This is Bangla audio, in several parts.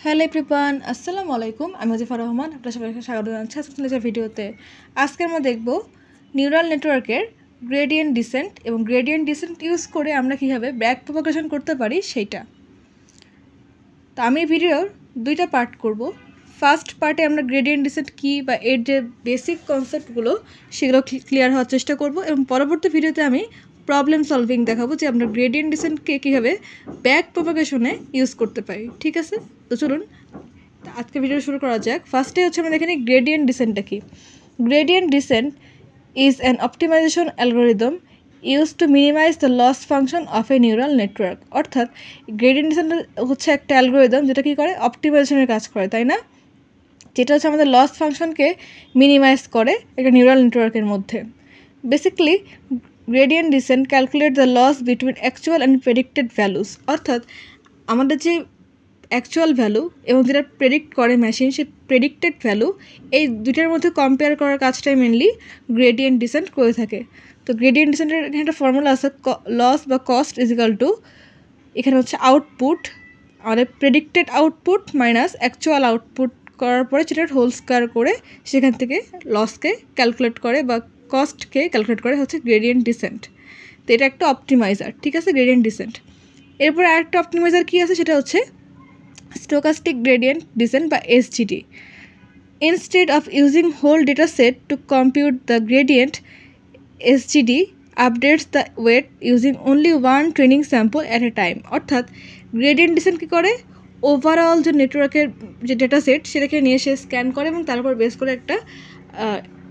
হ্যালো এভরিওয়ান, আসসালামু আলাইকুম। আমি ওজিফা রহমান, আপনার সবাইকে স্বাগত জানাচ্ছি আজকের নিজের ভিডিওতে। আজকে আমরা দেখব নিউরাল নেটওয়ার্কের গ্রেডিয়েন্ট ডিসেন্ট এবং গ্রেডিয়েন্ট ডিসেন্ট ইউজ করে আমরা কীভাবে ব্যাক প্রপাগেশন করতে পারি সেইটা। তো আমি ভিডিওর দুইটা পার্ট করব। ফার্স্ট পার্টে আমরা গ্রেডিয়েন্ট ডিসেন্ট কী বা এর যে বেসিক কনসেপ্টগুলো সেগুলো ক্লিয়ার হওয়ার চেষ্টা করব এবং পরবর্তী ভিডিওতে আমি প্রবলেম সলভিং দেখাবো যে আমরা গ্রেডিয়েন্ট ডিসেন্টকে কীভাবে ব্যাক প্রপাগেশনে ইউজ করতে পারি। ঠিক আছে, তো চলুন আজকে ভিডিও শুরু করা যাক। ফার্স্টে হচ্ছে আমরা দেখে নিই গ্রেডিয়েন্ট ডিসেন্টটা কি। Gradient descent is an optimisation algorithm use to minimise the loss function of a neural network. অর্থাৎ গ্রেডিয়েন্ট ডিসেন্ট হচ্ছে একটা অ্যালগোরিদম যেটা কী করে, অপটিমাইজেশনের কাজ করে, তাই না? যেটা হচ্ছে আমাদের লস ফাংশনকে মিনিমাইজ করে একটা নিউরাল নেটওয়ার্কের মধ্যে। Basically gradient descent calculate the loss between actual and predicted values. অর্থাৎ আমাদের যে অ্যাকচুয়াল ভ্যালু এবং যেটা প্রেডিক্ট করে মেশিন, সে প্রেডিক্টেড ভ্যালু, এই দুইটার মধ্যে কম্পেয়ার করার কাজটাই মেনলি গ্রেডিয়েন্ট ডিসেন্ট করে থাকে। তো গ্রেডিয়েন্ট ডিসেন্টের এখানে একটা ফর্মুলা আছে, লস বা কস্ট ইজ ইকাল টু, এখানে হচ্ছে আউটপুট, আমাদের predicted output minus actual output করার পরে সেটার হোল স্কোয়ার করে সেখান থেকে লসকে ক্যালকুলেট করে বা কস্টকে ক্যালকুলেট করে হচ্ছে গ্রেডিয়েন্ট ডিসেন্ট। তো এটা একটা অপটিমাইজার, ঠিক আছে, গ্রেডিয়েন্ট ডিসেন্ট। এরপরে আরেকটা অপটিমাইজার কী আছে, সেটা হচ্ছে stochastic gradient descent by SGD. Instead of using whole data set to compute the gradient, SGD updates the weight using only one training sample at a time. অর্থাৎ gradient descent কী করে, ওভারঅল যে নেটওয়ার্কের যে ডেটা সেট সেটাকে নিয়ে সে স্ক্যান করে এবং তার উপর বেস করে একটা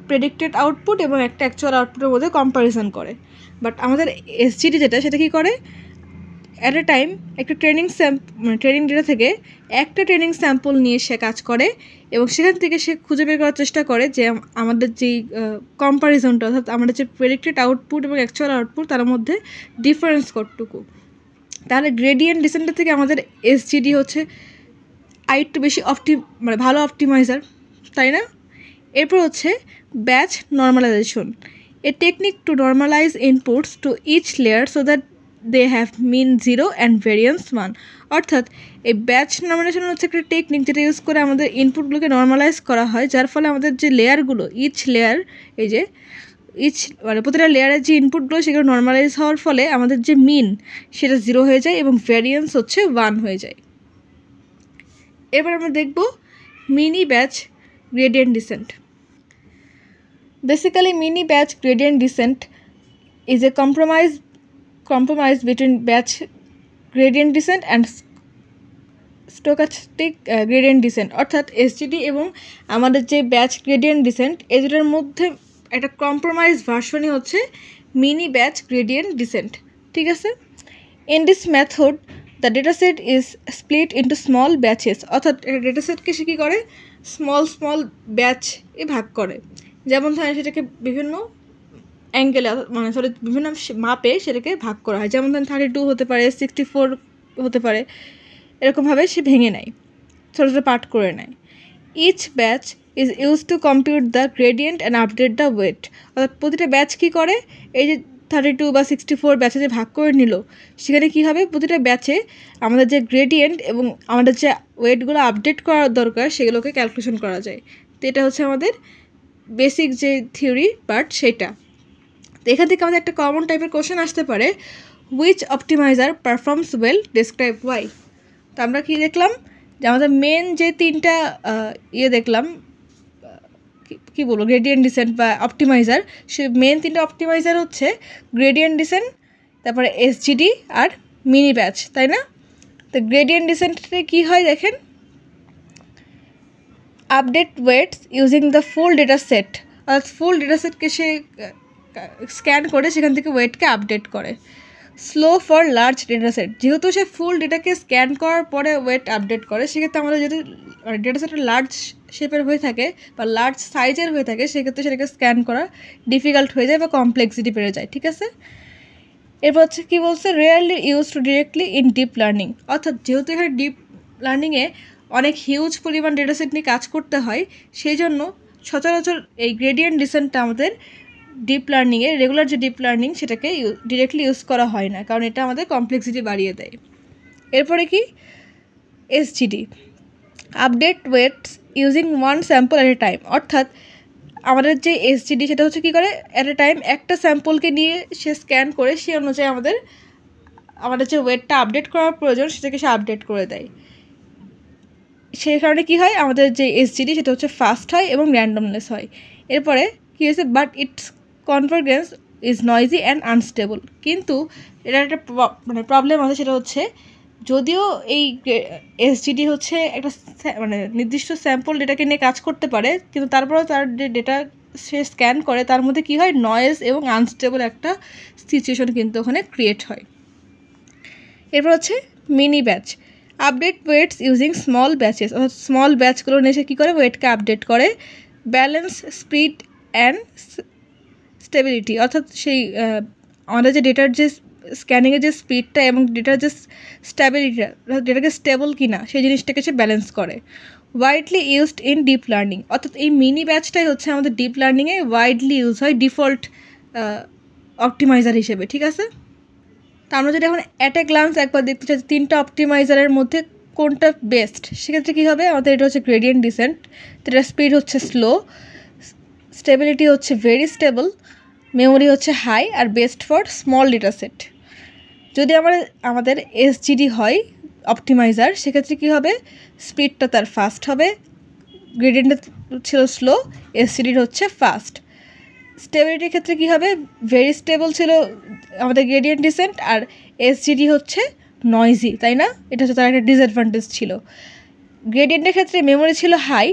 প্রেডিক্টেড আউটপুট এবং একটা অ্যাকচুয়াল আউটপুটের মধ্যে কম্প্যারিজন করে। বাট আমাদের SGD যেটা, সেটা কী করে, অ্যাট এ টাইম একটা ট্রেনিং ডেটা থেকে একটা ট্রেনিং স্যাম্পল নিয়ে সে কাজ করে এবং সেখান থেকে সে খুঁজে বের করার চেষ্টা করে যে আমাদের যেই কম্প্যারিজনটা, অর্থাৎ আমাদের যে প্রেডিক্টেড আউটপুট এবং অ্যাকচুয়াল আউটপুট তার মধ্যে ডিফারেন্স কতটুকু। তাহলে গ্রেডিয়েন্ট ডিসেন্টের থেকে আমাদের SGD হচ্ছে আরেকটু বেশি ভালো অপটিমাইজার, তাই না? এরপর হচ্ছে batch normalisation, a technique to normalise inputs to each layer so that they have mean 0 and variance 1। অর্থাৎ এই ব্যাচ নর্মালাইজেশন হচ্ছে একটা টেকনিক যেটা ইউজ করে আমাদের ইনপুটগুলোকে নর্মালাইজ করা হয়, যার ফলে আমাদের যে লেয়ারগুলো, ইচ লেয়ার, এই যে প্রতিটা লেয়ারের যে ইনপুটগুলো সেগুলো নর্মালাইজ হওয়ার ফলে আমাদের যে মিন সেটা 0 হয়ে যায় এবং ভ্যারিয়েন্স হচ্ছে 1 হয়ে যায়। এবার আমরা দেখব mini batch gradient descent. Basically mini batch gradient descent is a compromise between batch gradient descent and stochastic gradient descent। অর্থাৎ SGD এবং আমাদের যে ব্যাচ গ্রেডিয়েন্ট ডিসেন্ট, এই দুটোর মধ্যে একটা কম্প্রোমাইজ ভার্সনই হচ্ছে মিনি ব্যাচ গ্রেডিয়েন্ট ডিসেন্ট, ঠিক আছে। In this method the data set is split into small batches. অর্থাৎ ডেটা সেটকে সে কী করে, স্মল ব্যাচে ভাগ করে। যেমন ধরেন সেটাকে বিভিন্ন অ্যাঙ্গেলে, বিভিন্ন মাপে সেটাকে ভাগ করা হয়। যেমন ধরেন 32 হতে পারে, 64 হতে পারে, এরকমভাবে সে ভেঙে নেয়, ছোটো ছোটো পার্ট করে নেয়। Each batch is use to compute the gradient and update the weight. অর্থাৎ প্রতিটা ব্যাচ কী করে, এই যে 32 বা 64 ব্যাচে যে ভাগ করে নিল, সেখানে কী হবে, প্রতিটা ব্যাচে আমাদের যে গ্রেডিয়েন্ট এবং আমাদের যে ওয়েটগুলো আপডেট করার দরকার সেগুলোকে ক্যালকুলেশন করা যায়। তো এটা হচ্ছে আমাদের বেসিক যে থিওরি পার্ট সেটা। তো এখান থেকে আমাদের একটা কমন টাইপের কোশ্চেন আসতে পারে, which optimizer performs well, describe why. তো আমরা কি দেখলাম যে আমাদের মেন যে তিনটা দেখলাম, কি বলবো, গ্রেডিয়েন্ট ডিসেন্ট বা অপটিমাইজার, সে মেন তিনটা অপটিমাইজার হচ্ছে গ্রেডিয়েন্ট ডিসেন্ট, তারপরে SGD আর মিনি ব্যাচ, তাই না? তো গ্রেডিয়েন্ট ডিসেন্টে কী হয় দেখেন, update weights using the full data set. অর্থাৎ ফুল ডেটা সেটকে সে স্ক্যান করে সেখান থেকে ওয়েটকে আপডেট করে। Slow for large data set, যেহেতু সে ফুল ডেটাকে স্ক্যান করার পরে ওয়েট আপডেট করে, সেক্ষেত্রে আমাদের যদি ডেটা সেটটা লার্জ শেপের হয়ে থাকে বা লার্জ সাইজের হয়ে থাকে, সেক্ষেত্রে সেটাকে স্ক্যান করা ডিফিকাল্ট হয়ে যায় বা কমপ্লেক্সিটি বেড়ে যায়, ঠিক আছে। এরপর হচ্ছে কী বলছে, rarely use to directly in deep learning. অর্থাৎ যেহেতু এখানে ডিপ লার্নিংয়ে অনেক হিউজ পরিমাণ ডেটা সেট নিয়ে কাজ করতে হয়, সেই জন্য সচরাচর এই গ্রেডিয়েন্ট ডিসেন্টটা আমাদের ডিপ লার্নিংয়ে, রেগুলার যে ডিপ লার্নিং সেটাকে ডিরেক্টলি ইউজ করা হয় না, কারণ এটা আমাদের কমপ্লেক্সিটি বাড়িয়ে দেয়। এরপরে কি, SGD। Update weights using one sample at a time, অর্থাৎ আমাদের যে এসজিডি সেটা হচ্ছে কী করে, অ্যাট এ টাইম একটা স্যাম্পলকে নিয়ে সে স্ক্যান করে সে অনুযায়ী আমাদের যে ওয়েটটা আপডেট করার প্রয়োজন সেটাকে সে আপডেট করে দেয়। সেই কারণে কী হয়, আমাদের যে এসজিডি সেটা হচ্ছে ফাস্ট হয় এবং র্যান্ডমলেস হয়। এরপরে কী হয়েছে, but it's convergence is noisy and unstable, কিন্তু এটার একটা প্রবলেম আছে, সেটা হচ্ছে যদিও এই এসজিডি হচ্ছে একটা নির্দিষ্ট স্যাম্পল ডেটাকে নিয়ে কাজ করতে পারে, কিন্তু তারপরেও তার যে ডেটা সে স্ক্যান করে তার মধ্যে কী হয়, নয়েজ এবং আনস্টেবল একটা সিচুয়েশন কিন্তু ওখানে ক্রিয়েট হয়। এরপর হচ্ছে mini batch, update weights using small batches, অর্থাৎ স্মল ব্যাচগুলো নিয়ে সে কী করে, ওয়েটকে আপডেট করে। ব্যালেন্স, স্পিড অ্যান্ড স্টেবিলিটি, অর্থাৎ সেই আমাদের যে ডেটার যে স্ক্যানিংয়ের যে স্পিডটা এবং ডেটার যে স্ট্যাবিলিটিটা, ডেটাকে স্টেবল কিনা সেই জিনিসটাকে সে ব্যালেন্স করে। Widely used in deep learning, অর্থাৎ এই মিনি ব্যাচটাই হচ্ছে আমাদের ডিপ লার্নিংয়ে ওয়াইডলি ইউজ হয় ডিফল্ট অপটিমাইজার হিসেবে, ঠিক আছে। তা আমরা যদি এখন অ্যাট এ গ্লান্স একবার দেখতে চাই তিনটা অপটিমাইজারের মধ্যে কোনটা বেস্ট, সেক্ষেত্রে কী হবে, আমাদের এটা হচ্ছে গ্রেডিয়েন্ট ডিসেন্ট, এটার স্পিড হচ্ছে স্লো, স্টেবিলিটি হচ্ছে ভেরি স্টেবল, মেমোরি হচ্ছে হাই, আর best for small data set. যদি আমাদের এসজিডি হয় অপটিমাইজার, সেক্ষেত্রে কী হবে, স্পিডটা তার ফাস্ট হবে, গ্রেডিয়েন্টটা ছিল স্লো, এসজিডির হচ্ছে ফাস্ট। স্টেবিলিটির ক্ষেত্রে কী হবে, ভেরি স্টেবল ছিল আমাদের গ্রেডিয়েন্ট ডিসেন্ট, আর এসজিডি হচ্ছে নয়েজি, তাই না, এটা হচ্ছে তার একটা ডিসঅ্যাডভান্টেজ ছিল। গ্রেডিয়েন্টের ক্ষেত্রে মেমোরি ছিল হাই,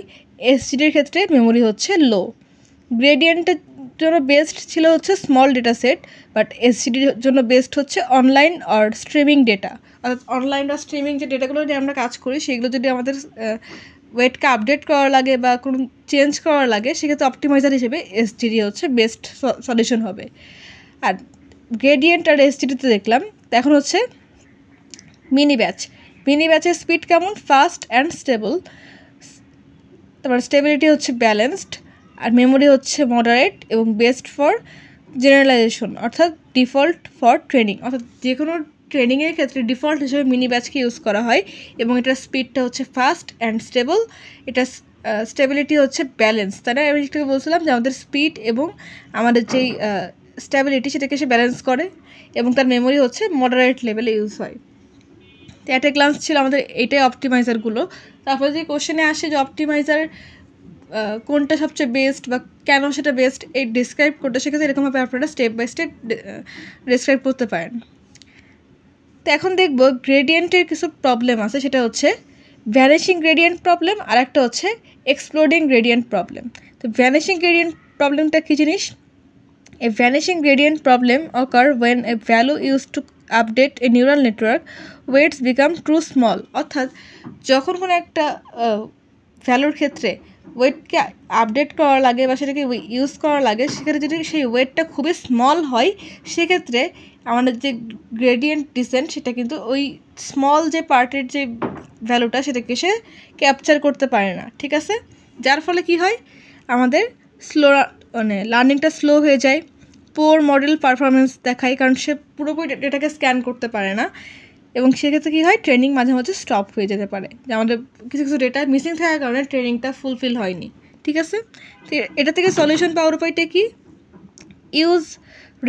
এসজিডির ক্ষেত্রে মেমোরি হচ্ছে লো। গ্রেডিয়েন্টের জন্য বেস্ট ছিল হচ্ছে স্মল ডেটা সেট, বাট এসজিডির জন্য বেস্ট হচ্ছে অনলাইন আর স্ট্রিমিং ডেটা, অর্থাৎ অনলাইন আর স্ট্রিমিং যে ডেটাগুলো নিয়ে আমরা কাজ করি সেগুলো যদি আমাদের ওয়েটকে আপডেট করা লাগে বা কোনো চেঞ্জ করা লাগে, সেক্ষেত্রে অপটিমাইজার হিসেবে এসজিডি হচ্ছে বেস্ট সলিউশন হবে। আর গ্রেডিয়েন্ট আর এসজিডিতে দেখলাম, এখন হচ্ছে মিনি ব্যাচের স্পিড কেমন, ফাস্ট অ্যান্ড স্টেবল, তারপর স্টেবিলিটি হচ্ছে ব্যালেন্সড, আর মেমোরি হচ্ছে মডারেট এবং বেস্ট ফর জেনারেলাইজেশন, অর্থাৎ ডিফল্ট ফর ট্রেনিং, অর্থাৎ যে কোনো ট্রেনিংয়ের ক্ষেত্রে ডিফল্ট হিসেবে মিনি ব্যাচকে ইউজ করা হয় এবং এটার স্পিডটা হচ্ছে ফাস্ট অ্যান্ড স্টেবল, এটা স্টেবিলিটি হচ্ছে ব্যালেন্স, তাই না। আমি যেটাকে বলছিলাম যে আমাদের স্পিড এবং আমাদের যেই স্টেবিলিটি সেটাকে সে ব্যালেন্স করে, এবং তার মেমোরি হচ্ছে মডারেট লেভেলে ইউজ হয়। তো অ্যাট এ গ্লান্স ছিল আমাদের এইটাই অপটিমাইজারগুলো। তারপরে যে কোশ্চেনে আসে যে অপটিমাইজার কোনটা সবচেয়ে বেস্ট বা কেন সেটা বেস্ট এই ডিসক্রাইব করতে, সেক্ষেত্রে এরকমভাবে আপনারা স্টেপ বাই স্টেপ ডিসক্রাইব করতে পারেন। তো এখন দেখব গ্রেডিয়েন্টের কিছু প্রবলেম আছে, সেটা হচ্ছে ভ্যানিশিং গ্রেডিয়েন্ট প্রবলেম, আর একটা হচ্ছে এক্সপ্লোডিং গ্রেডিয়েন্ট প্রবলেম। তো ভ্যানিশিং গ্রেডিয়েন্ট প্রবলেমটা কী জিনিস, A vanishing gradient problem occurs when a value used to update a neural network weights become too small, অর্থাৎ যখন কোনো একটা ভ্যালুর ক্ষেত্রে ওয়েটকে আপডেট করা লাগে বা সেটাকে ইউজ করা লাগে, সেক্ষেত্রে যদি সেই ওয়েটটা খুবই স্মল হয়, সেক্ষেত্রে আমাদের যে গ্রেডিয়েন্ট ডিসেন্ট সেটা কিন্তু ওই স্মল যে পার্টের যে ভ্যালুটা সেটাকে সে ক্যাপচার করতে পারে না, ঠিক আছে। যার ফলে কি হয়, আমাদের লার্নিংটা স্লো হয়ে যায়, পোর মডেল পারফরমেন্স দেখায়, কারণ সে পুরোপুরি ডেটাকে স্ক্যান করতে পারে না, এবং সেক্ষেত্রে কী হয়, ট্রেনিং মাঝে মাঝে স্টপ হয়ে যেতে পারে, যে আমাদের কিছু কিছু ডেটা মিসিং থাকার কারণে ট্রেনিংটা ফুলফিল হয়নি, ঠিক আছে। তো এটা থেকে সলিউশন পাওয়ার উপায়টা কি, ইউজ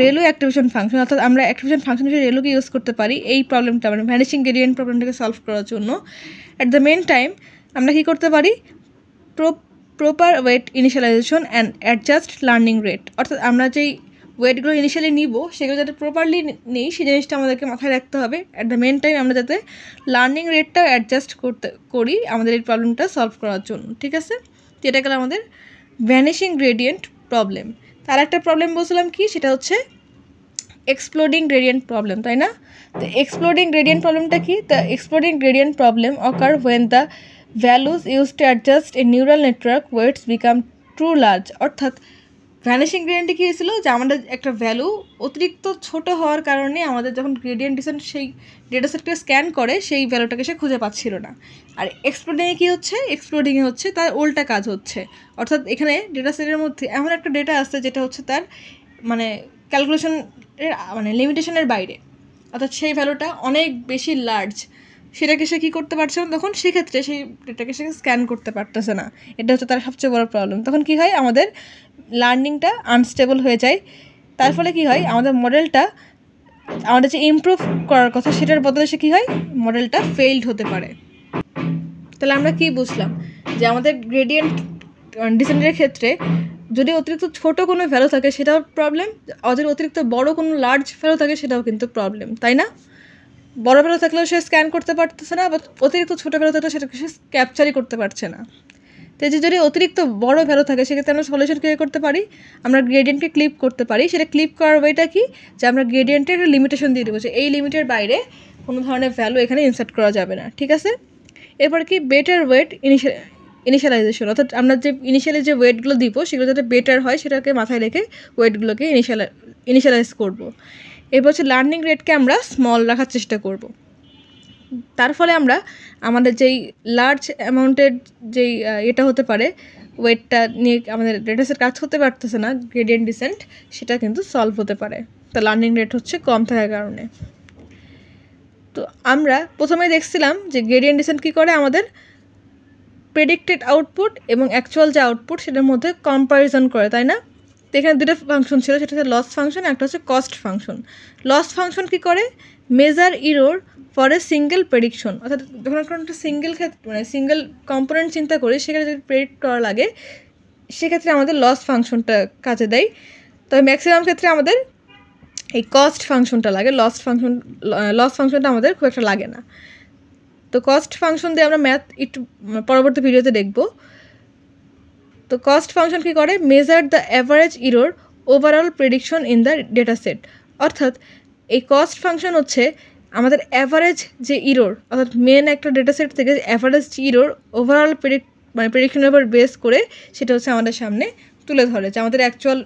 রেলো অ্যাক্টিভেশন ফাংশন, অর্থাৎ আমরা অ্যাক্টিভেশন ফাংশন হিসেবে রেলোকে ইউজ করতে পারি এই প্রবলেমটা, মানে ভ্যানিশিং গ্রেডিয়েন্ট প্রবলেমটাকে সলভ করার জন্য। অ্যাট দ্য মেন টাইম আমরা কী করতে পারি, proper weight initialization and adjust learning rate, অর্থাৎ আমরা যেই ওয়েটগুলো ইনিশিয়ালি নিব সেগুলো যাতে প্রপারলি নেই সেই জিনিসটা আমাদেরকে মাথায় রাখতে হবে। অ্যাট দ্য মেন টাইম আমরা যাতে লার্নিং রেটটা অ্যাডজাস্ট করি আমাদের এই প্রবলেমটা সলভ করার জন্য, ঠিক আছে। তো এটা গেল আমাদের ভ্যানিশিং গ্রেডিয়েন্ট প্রবলেম। তার একটা প্রবলেম বলছিলাম কি, সেটা হচ্ছে এক্সপ্লোডিং গ্রেডিয়েন্ট প্রবলেম, তাই না। তো এক্সপ্লোডিং গ্রেডিয়েন্ট প্রবলেমটা কি, the exploding gradient problem occur when the values use to adjust a neural network weights become too large, অর্থাৎ ভ্যানিশিং গ্রেডিয়েন্টে কী হয়েছিল, যে আমাদের একটা ভ্যালু অতিরিক্ত ছোট হওয়ার কারণে আমাদের যখন গ্রেডিয়েন্ট ডিসেন্ট সেই ডেটা সেটকে স্ক্যান করে সেই ভ্যালুটাকে সে খুঁজে পাচ্ছিল না। আর এক্সপ্লোডিংয়ে কী হচ্ছে, এক্সপ্লোডিংয়ে হচ্ছে তার উল্টা কাজ হচ্ছে, অর্থাৎ এখানে ডেটা সেটের মধ্যে এমন একটা ডেটা আসছে যেটা হচ্ছে তার ক্যালকুলেশনের লিমিটেশনের বাইরে, অর্থাৎ সেই ভ্যালুটা অনেক বেশি লার্জ, সেটাকে সে কী করতে পারছে না, তখন সেক্ষেত্রে সেই ডেটাকে সে স্ক্যান করতে পারতেছে না। এটা হচ্ছে তার সবচেয়ে বড় প্রবলেম। তখন কি হয়, আমাদের লার্নিংটা আনস্টেবল হয়ে যায়। তার ফলে কি হয়, আমাদের মডেলটা আমাদের যে ইমপ্রুভ করার কথা সেটার বদলে সে কী হয়, মডেলটা ফেইলড হতে পারে। তাহলে আমরা কি বুঝলাম, যে আমাদের গ্রেডিয়েন্ট ডিসেন্টের ক্ষেত্রে যদি অতিরিক্ত ছোট কোনো ভ্যালু থাকে সেটাও প্রবলেম, যদি অতিরিক্ত বড় কোনো লার্জ ভ্যালু থাকে সেটাও কিন্তু প্রবলেম, তাই না? বড় ভ্যালু থাকলেও সে স্ক্যান করতে পারতেছে না, বা অতিরিক্ত ছোটো ভ্যালু থাকলেও সেটাকে সে ক্যাপচারই করতে পারছে না। তো যে যদি অতিরিক্ত বড় ভ্যালু থাকে সেক্ষেত্রে আমরা সলিউশন কী করতে পারি, আমরা গ্রেডিয়েন্টকে ক্লিপ করতে পারি। সেটা ক্লিপ করার ওয়েটা কি, যে আমরা গ্রেডিয়েন্টের একটা লিমিটেশন দিয়ে দেবো যে এই লিমিটের বাইরে কোনো ধরনের ভ্যালু এখানে ইনসার্ট করা যাবে না, ঠিক আছে? এরপর কি, বেটার ওয়েট ইনিশিয়ালাইজেশন, অর্থাৎ আমরা যে ইনিশিয়ালি যে ওয়েটগুলো দিব সেগুলো যাতে বেটার হয় সেটাকে মাথায় রেখে ওয়েটগুলোকে ইনিশিয়ালাইজ করব। এরপর হচ্ছে লার্নিং রেটকে আমরা স্মল রাখার চেষ্টা করব। তার ফলে আমরা আমাদের যেই লার্জ অ্যামাউন্টের যেই এটা হতে পারে ওয়েটটা নিয়ে আমাদের ডেটাসেট কাজ করতে পারতেছে না, গ্রেডিয়েন্ট ডিসেন্ট, সেটা কিন্তু সলভ হতে পারে। তো লার্নিং রেট হচ্ছে কম থাকার কারণে। তো আমরা প্রথমে দেখছিলাম যে গ্রেডিয়েন্ট ডিসেন্ট কী করে, আমাদের প্রেডিক্টেড আউটপুট এবং অ্যাকচুয়াল যে আউটপুট সেটার মধ্যে কম্প্যারিজন করে, তাই না? তো এখানে দুটো ফাংশন ছিল, সেটা হচ্ছে লস ফাংশন, একটা হচ্ছে কস্ট ফাংশন। লস ফাংশন কী করে, measure error for a single prediction, অর্থাৎ যখন একটা সিঙ্গেল ক্ষেত্রে মানে সিঙ্গেল কম্পোনেন্ট চিন্তা করি সেখানে যদি প্রেডিক্ট করা লাগে সেক্ষেত্রে আমাদের লস ফাংশনটা কাজে দেয়। তবে ম্যাক্সিমাম ক্ষেত্রে আমাদের এই কস্ট ফাংশনটা লাগে। লস ফাংশনটা আমাদের খুব একটা লাগে না। তো কস্ট ফাংশন দিয়ে আমরা ম্যাথ একটু পরবর্তী ভিডিওতে দেখব। তো কস্ট ফাংশন কী করে, measure the average error overall prediction in the data set, অর্থাৎ এই কস্ট ফাংশন হচ্ছে আমাদের অ্যাভারেজ যে ইরোর, অর্থাৎ মেন একটা ডেটা সেট থেকে অ্যাভারেজ ইরোর ওভারঅল প্রেডিকশনের উপর বেস করে সেটা হচ্ছে আমাদের সামনে তুলে ধরে যে আমাদের অ্যাকচুয়াল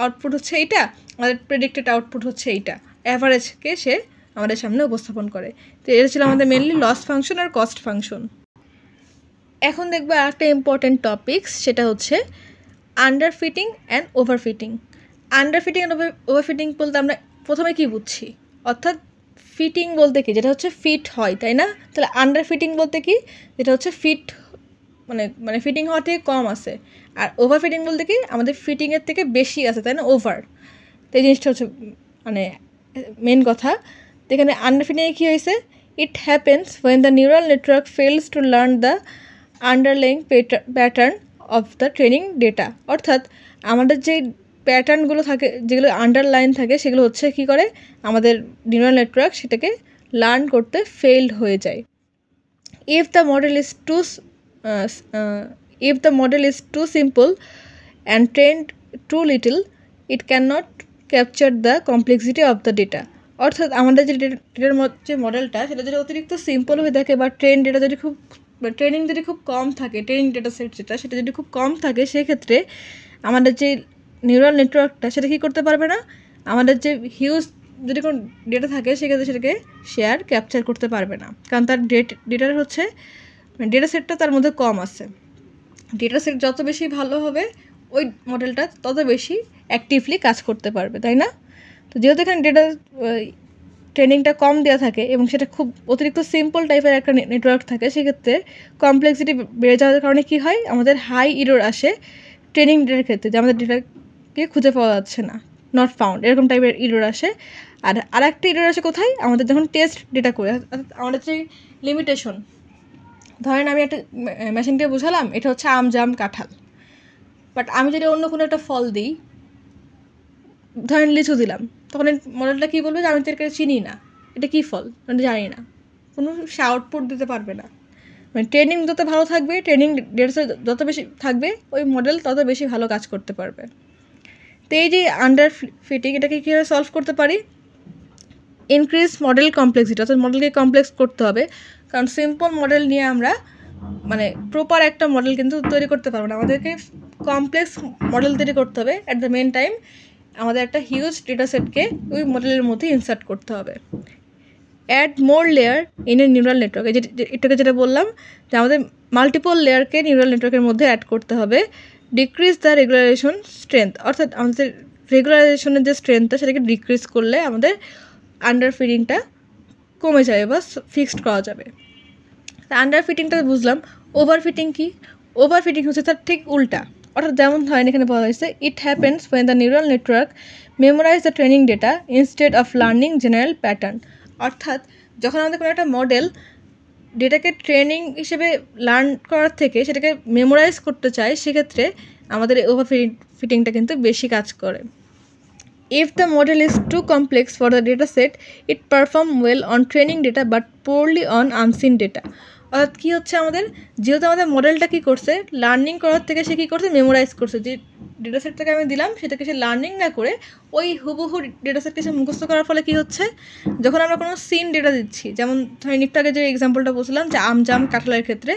আউটপুট হচ্ছে এইটা, আমাদের প্রেডিক্টেড আউটপুট হচ্ছে এইটা, অ্যাভারেজকে সে আমাদের সামনে উপস্থাপন করে। তো এটা ছিল আমাদের মেনলি লস ফাংশন আর কস্ট ফাংশন। এখন দেখবো একটা ইম্পর্টেন্ট টপিকস, সেটা হচ্ছে আন্ডারফিটিং অ্যান্ড ওভারফিটিং। আন্ডারফিটিং অ্যান্ড ওভারফিটিং বলতে আমরা প্রথমে কী বুঝছি, অর্থাৎ ফিটিং বলতে কি, যেটা হচ্ছে ফিট হয়, তাই না? তাহলে আন্ডারফিটিং বলতে কি, যেটা হচ্ছে ফিট মানে ফিটিং হওয়ার থেকে কম আছে। আর ওভারফিটিং বলতে কি, আমাদের ফিটিংয়ের থেকে বেশি আছে, তাই না? ওভার। তো এই জিনিসটা হচ্ছে মানে মেন কথা। তো এখানে আন্ডারফিটিংয়ে কী হয়েছে, it happens when the neural network fails to learn the underlying pattern of the training data, অর্থাৎ আমাদের যে প্যাটার্নগুলো থাকে, যেগুলো আন্ডারলাইন থাকে, সেগুলো হচ্ছে কী করে, আমাদের নিউরাল নেটওয়ার্ক সেটাকে লার্ন করতে ফেইলড হয়ে যায়। If the model is too simple and trained too little, it can not capture the complexity of the data, অর্থাৎ আমাদের যে ডেটার যে মডেলটা সেটা যদি অতিরিক্ত সিম্পল হয়ে থাকে বা ট্রেনিং যদি খুব কম থাকে, ট্রেনিং ডেটা সেট সেটা যদি খুব কম থাকে, সেক্ষেত্রে আমাদের যে নিউরাল নেটওয়ার্কটা সেটা কী করতে পারবে না, আমাদের যে হিউজ যদি কোনো ডেটা থাকে সেক্ষেত্রে সেটাকে শেয়ার ক্যাপচার করতে পারবে না, কারণ তার ডেটার হচ্ছে ডেটা সেটটা তার মধ্যে কম আছে। ডেটা সেট যত বেশি ভালো হবে ওই মডেলটা তত বেশি অ্যাক্টিভলি কাজ করতে পারবে, তাই না? তো যেহেতু এখানে ডেটা ট্রেনিংটা কম দেওয়া থাকে এবং সেটা খুব অতিরিক্ত সিম্পল টাইপের একটা নেটওয়ার্ক থাকে, সেক্ষেত্রে কমপ্লেক্সিটি বেড়ে যাওয়ার কারণে কী হয়, আমাদের হাই ইরোর আসে ট্রেনিং ডেটার ক্ষেত্রে, যে আমাদের ডেটাকে খুঁজে পাওয়া যাচ্ছে না, নট ফাউন্ড, এরকম টাইপের ইরোর আসে। আর আরেকটা ইরোর আসে কোথায়, আমাদের যখন টেস্ট ডেটা করে, আমাদের যে লিমিটেশন, ধরেন আমি একটা মেশিনকে বুঝালাম এটা হচ্ছে আম, জাম, কাঁঠাল, বাট আমি যদি অন্য কোনো একটা ফল দিই, ধরেন লিচু দিলাম, তখন এই মডেলটা কী বলবে যে আমি তো এটাকে চিনি না, এটা কী ফল আমি জানি না, কোনো সে আউটপুট দিতে পারবে না। মানে ট্রেনিং যত ভালো থাকবে, ট্রেনিং ডেটা যত বেশি থাকবে, ওই মডেল তত বেশি ভালো কাজ করতে পারবে। তো এই যে আন্ডার ফিটিং, এটাকে কীভাবে সলভ করতে পারি, ইনক্রিজ মডেল কমপ্লেক্সিটি, অর্থাৎ মডেলকে কমপ্লেক্স করতে হবে, কারণ সিম্পল মডেল নিয়ে আমরা মানে প্রপার একটা মডেল কিন্তু তৈরি করতে পারবো না, আমাদেরকে কমপ্লেক্স মডেল তৈরি করতে হবে। অ্যাট দ্য মেন টাইম আমাদের একটা হিউজ ডেটা সেটকে ওই মডেলের মধ্যে ইনসার্ট করতে হবে। Add more layer in a neural network, এটাকে যেটা বললাম যে আমাদের মাল্টিপল লেয়ারকে নিউরাল নেটওয়ার্কের মধ্যে অ্যাড করতে হবে। ডিক্রিজ দ্য রেগুলারাইজেশন স্ট্রেংথ, অর্থাৎ আমাদের রেগুলারাইজেশনের যে স্ট্রেংথটা সেটাকে ডিক্রিজ করলে আমাদের আন্ডারফিটিংটা কমে যাবে বা ফিক্সড করা যাবে। তা আন্ডার ফিটিংটা বুঝলাম। ওভার ফিটিং কি? ওভার ফিটিং হচ্ছে তার ঠিক উল্টা, অর্থাৎ যেমন ধরেন এখানে বলা হয়েছে it happens when the neural network memorize the training data instead of learning general pattern. অর্থাৎ যখন আমাদের কোনো একটা মডেল ডেটাকে ট্রেনিং হিসেবে লার্ন করার থেকে সেটাকে মেমোরাইজ করতে চায়, সেক্ষেত্রে আমাদের ওভার ফিটিংটা কিন্তু বেশি কাজ করে। If the model is too complex for the dataset, it performs well on training data but poorly on unseen data. অর্থাৎ কী হচ্ছে, আমাদের যেহেতু আমাদের মডেলটা কী করছে, লার্নিং করার থেকে সে কী করছে, মেমোরাইজ করছে। যে ডেটাসেটটাকে আমি দিলাম সেটাকে সে লার্নিং না করে ওই হুবহু ডেটাসেটকে সে মুখস্থ করার ফলে কী হচ্ছে, যখন আমরা কোনো সিন ডেটা দিচ্ছি, যেমন ধরেন একটু আগে যে এক্সাম্পলটা বলছিলাম যে আম জাম কাঁঠালের ক্ষেত্রে,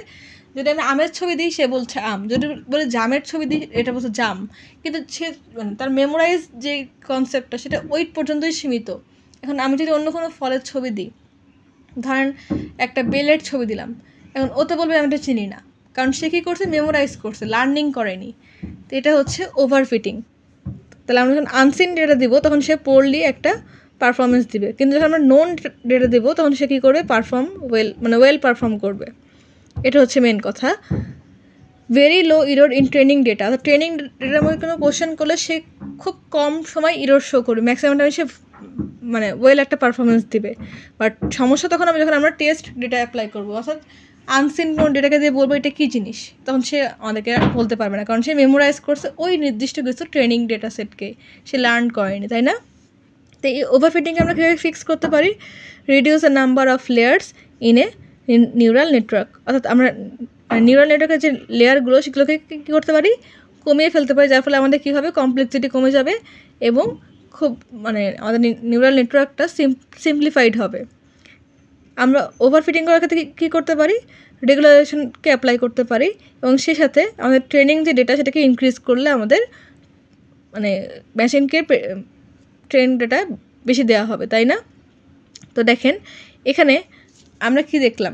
যদি আমি আমের ছবি দিই সে বলছে আম, যদি বলে জামের ছবি দিই এটা বলছে জাম, কিন্তু সে মানে তার মেমোরাইজ যে কনসেপ্টটা সেটা ওই পর্যন্তই সীমিত। এখন আমি যদি অন্য কোনো ফলের ছবি দিই, ধরেন একটা বেলের ছবি দিলাম, এখন ওতে বলবে আমি এটা চিনি না, কারণ সে কী করছে, মেমোরাইজ করছে, লার্নিং করেনি। তো এটা হচ্ছে ওভার ফিটিং। তাহলে আমরা যখন আনসিন ডেটা দিব তখন সে পোরলি একটা পারফরমেন্স দিবে, কিন্তু যখন আমরা নোন ডেটা দেবো তখন সে কী করবে, ওয়েল পারফর্ম করবে। এটা হচ্ছে মেন কথা। Very low error in training data, অর্থাৎ ট্রেনিং ডেটার মধ্যে কোনো কোশ্চেন করলে সে খুব কম সময় ইরোর শো করবে, ম্যাক্সিমাম টাইমে সে ওয়েল একটা পারফরমেন্স দিবে। বাট সমস্যা তখন যখন আমরা টেস্ট ডেটা অ্যাপ্লাই করবো, অর্থাৎ আনসিন কোনো ডেটাকে দিয়ে বলবো এটা কী জিনিস, তখন সে আমাদেরকে বলতে পারবে না, কারণ সে মেমোরাইজ করছে ওই নির্দিষ্ট কিছু ট্রেনিং ডেটা সেটকে, সে লার্ন করেনি, তাই না? তো এই ওভারফিটিংকে আমরা কীভাবে ফিক্স করতে পারি? Reduce the number of layers in a neural network, অর্থাৎ আমরা নিউরাল নেটওয়ার্কের যে লেয়ারগুলো সেগুলোকে কী করতে পারি, কমিয়ে ফেলতে পারি, যার ফলে আমাদের কী হবে, কমপ্লেক্সিটি কমে যাবে এবং খুব আমাদের নিউরাল নেটওয়ার্কটা সিম্পলিফাইড হবে। আমরা ওভারফিটিং করার ক্ষেত্রে কী করতে পারি, রেগুলারাইজেশনকে অ্যাপ্লাই করতে পারি এবং সেই সাথে আমাদের ট্রেনিং যে ডেটা সেটাকে ইনক্রিজ করলে আমাদের মেশিনকে ট্রেন ডেটা বেশি দেওয়া হবে, তাই না? তো দেখেন এখানে আমরা কি দেখলাম,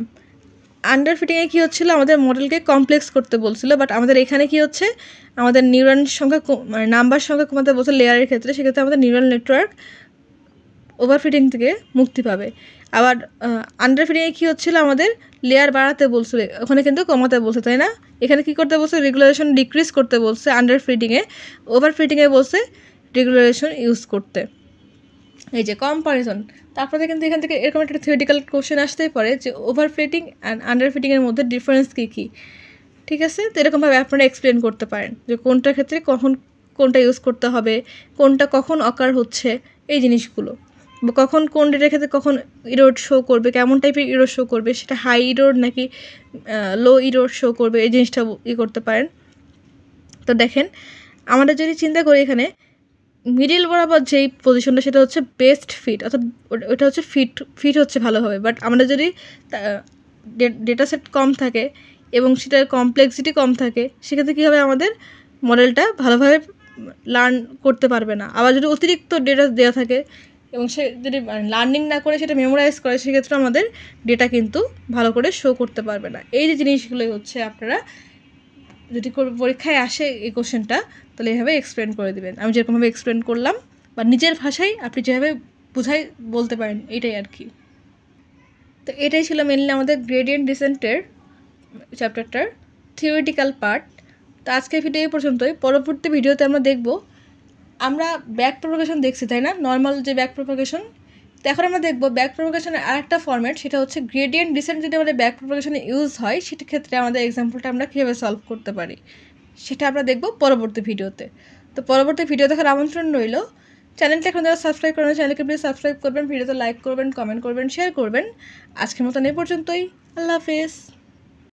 আন্ডার ফিটিংয়ে কী হচ্ছিলো, আমাদের মডেলকে কমপ্লেক্স করতে বলছিল, বাট আমাদের এখানে কি হচ্ছে, আমাদের নিউরন সংখ্যা নাম্বার সংখ্যা কমাতে বলছে লেয়ারের ক্ষেত্রে, সেক্ষেত্রে আমাদের নিউরাল নেটওয়ার্ক ওভারফিটিং থেকে মুক্তি পাবে। আবার আন্ডার ফিটিংয়ে কী হচ্ছিলো, আমাদের লেয়ার বাড়াতে বলছিল, ওখানে কিন্তু কমাতে বলছে, তাই না? এখানে কী করতে বলছে, রেগুলারেশন ডিক্রিজ করতে বলছে আন্ডার ফিটিংয়ে, ওভারফিটিংয়ে বলছে রেগুলারেশন ইউজ করতে। এই যে কম্পারিজন, তারপরে কিন্তু এখান থেকে এরকম একটা থিওরিটিক্যাল কোশ্চেন আসতেই পারে যে ওভারফিটিং অ্যান্ড আন্ডার ফিটিংয়ের মধ্যে ডিফারেন্স কী কী, ঠিক আছে? তো এরকমভাবে আপনারা এক্সপ্লেন করতে পারেন যে কোনটার ক্ষেত্রে কখন কোনটা ইউজ করতে হবে, কোনটা কখন অকার হচ্ছে, এই জিনিসগুলো, বা কখন কোন ডেটার ক্ষেত্রে কখন ইরোড শো করবে, কেমন টাইপের ইরোড শো করবে, সেটা হাই ইরোড নাকি লো ইরোড শো করবে, এই জিনিসটা করতে পারেন। তো দেখেন আমাদের যদি চিন্তা করি, এখানে মিডিল বরাবর যেই পজিশনটা সেটা হচ্ছে বেস্ট ফিট, অর্থাৎ ওটা হচ্ছে ফিট হচ্ছে ভালোভাবে। বাট আমাদের যদি ডেটা সেট কম থাকে এবং সেটার কমপ্লেক্সিটি কম থাকে, সেক্ষেত্রে কী হবে, আমাদের মডেলটা ভালোভাবে লার্ন করতে পারবে না। আবার যদি অতিরিক্ত ডেটা দেওয়া থাকে এবং সে যদি লার্নিং না করে সেটা মেমোরাইজ করে, সেক্ষেত্রে আমাদের ডেটা কিন্তু ভালো করে শো করতে পারবে না। এই যে জিনিসগুলোই হচ্ছে আপনারা যদি পরীক্ষায় আসে এই কোশ্চেনটা, তাহলে এভাবে এক্সপ্লেন করে দেবেন। আমি যেরকমভাবে এক্সপ্লেন করলাম বা নিজের ভাষায় আপনি যেভাবে বুঝাই বলতে পারেন, এটাই আর কি। তো এটাই ছিল মেনলি আমাদের গ্রেডিয়েন্ট ডিসেন্টের চ্যাপ্টারটার থিওরিটিক্যাল পার্ট। তো আজকের ভিডিও এই পর্যন্তই। পরবর্তী ভিডিওতে আমরা ব্যাক প্রপাগেশন দেখছি, তাই না? নর্মাল যে ব্যাক প্রপাগেশন, তো এখন আমরা দেখবো ব্যাক প্রপাগেশনের আরেকটা ফর্ম্যাট, সেটা হচ্ছে গ্রেডিয়েন্ট ডিসেন্ট। যদি আমাদের ব্যাক প্রপাগেশনে ইউজ হয়, সেটার ক্ষেত্রে আমাদের এক্সাম্পলটা আমরা কীভাবে সলভ করতে পারি, সেটা আমরা দেখবো পরবর্তী ভিডিওতে। তো পরবর্তী ভিডিও দেখার আমন্ত্রণ রইল। চ্যানেলটা এখন যারা সাবস্ক্রাইব করেন, চ্যানেলকে প্লিজ সাবস্ক্রাইব করবেন, ভিডিওতে লাইক করবেন, কমেন্ট করবেন, শেয়ার করবেন। আজকের মতন এই পর্যন্তই। আল্লাহ হাফেজ।